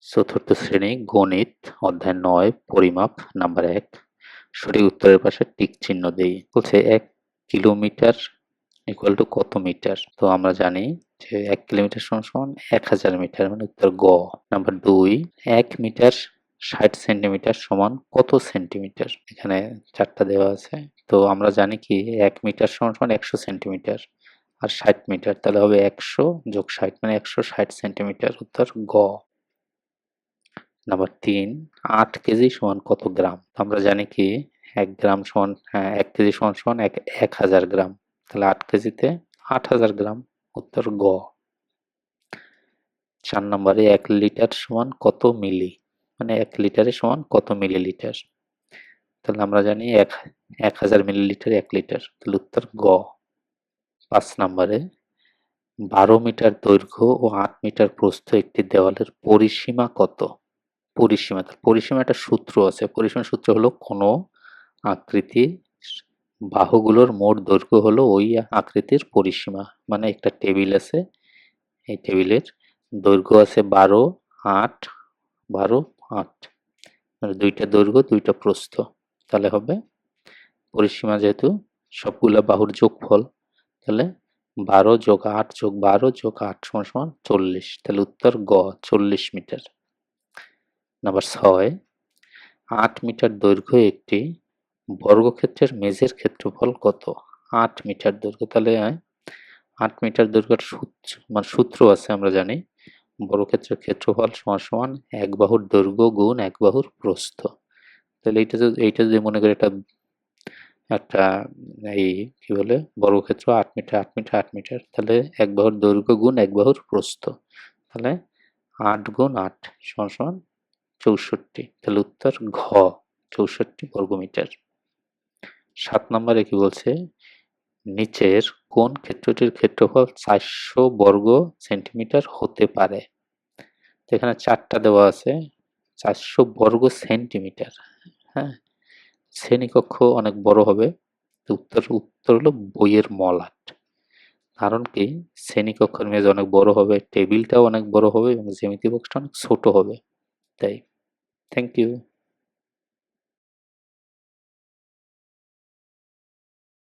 চতুর্থ শ্রেণী গণিত অধ্যায় ৯ পরিমাপ নাম্বার ১। সঠিক উত্তরের পাশে টিক চিহ্ন দেই। বলছে ১ কিলোমিটার ইকুয়াল টু কত মিটার? তো আমরা জানি যে ১ কিলোমিটার সমান ১০০০ মিটার, মানে উত্তর গ। নাম্বার ২, ১ মিটার ৬০ সেন্টিমিটার সমান কত সেন্টিমিটার? এখানে ৪টা দেওয়া আছে। তো আমরা জানি কি ১ মিটার সমান ১০০ সেন্টিমিটার আর ৬০ মিটার, তাহলে হবে ১০০ যোগ ৬০ মানে ১৬০ সেন্টিমিটার, উত্তর গ। নাম্বার ৩, ৮ কেজি সমান কত গ্রাম? আমরা জানি কি ১ গ্রাম সমান ১ কেজি সমান ১০০০ গ্রাম, তাহলে ৮ কেজিতে ৮০০০ গ্রাম, উত্তর গ। ৪ নম্বরে ১ লিটার সমান কত মিলি? মানে ১ লিটারে সমান কত মিলিলিটার? তাহলে আমরা জানি ১০০০ মিলিলিটার ১ লিটার, তাহলে উত্তর গ। ৫ নম্বরে ১২ মিটার দৈর্ঘ্য ও ৮ মিটার প্রস্থ একটি দেওয়ালের পরিসীমা কত? পরিসীমা একটা সূত্র আছে। পরিসীমার সূত্র হলো কোনো আকৃতি বাহুগুলোর মোট দৈর্ঘ্য হলো ওই আকৃতির পরিসীমা। মানে একটা টেবিল আছে, এই টেবিলের দৈর্ঘ্য আছে ১২, ৮, ১২, ৮, মানে ২টা দৈর্ঘ্য ২টা প্রস্থ, তাহলে হবে পরিসীমা যেহেতু সবগুলা বাহুর যোগফল, তাহলে ১২ যোগ ৮ যোগ ১২ যোগ ৮ সমান ৪০, তাহলে উত্তর গ, ৪০ মিটার। নাম্বার ৬, ৮ মিটার দৈর্ঘ্য একটি বর্গক্ষেত্রের মেঝের ক্ষেত্রফল কত? ৮ মিটার দৈর্ঘ্য, তাহলে ৮ মিটার দৈর্ঘ্যের সূত্র আছে আমরা জানি, বর্গক্ষেত্রের ক্ষেত্রফল সমান এক বাহুর দৈর্ঘ্য গুণ এক বাহুর প্রস্থ। তাহলে এইটা যদি মনে করি একটা এই কি বলে বর্গক্ষেত্র ৮ মিটার ৮ মিটার ৮ মিটার, তাহলে এক বাহুর দৈর্ঘ্য গুণ এক বাহুর প্রস্থ, তাহলে ৮ গুণ ৮ সমান ৬৪, তাহলে উত্তর ঘ, ৬৪ বর্গমিটার। ৭ নম্বরে কি বলছে, নিচের কোন ক্ষেত্রটির ক্ষেত্রফল ৪০০ বর্গ সেন্টিমিটার হতে পারে? তো এখানে ৪টা দেওয়া আছে, ৪০০ বর্গ সেন্টিমিটার, হ্যাঁ, শ্রেণীকক্ষ অনেক বড় হবে, উত্তর হলো বইয়ের মলাট। কারণ কি শ্রেণীকক্ষের মেজ অনেক বড় হবে, টেবিলটাও অনেক বড় হবে এবং জ্যামিতি বক্সটা অনেক ছোট হবে, তাই। Thank you.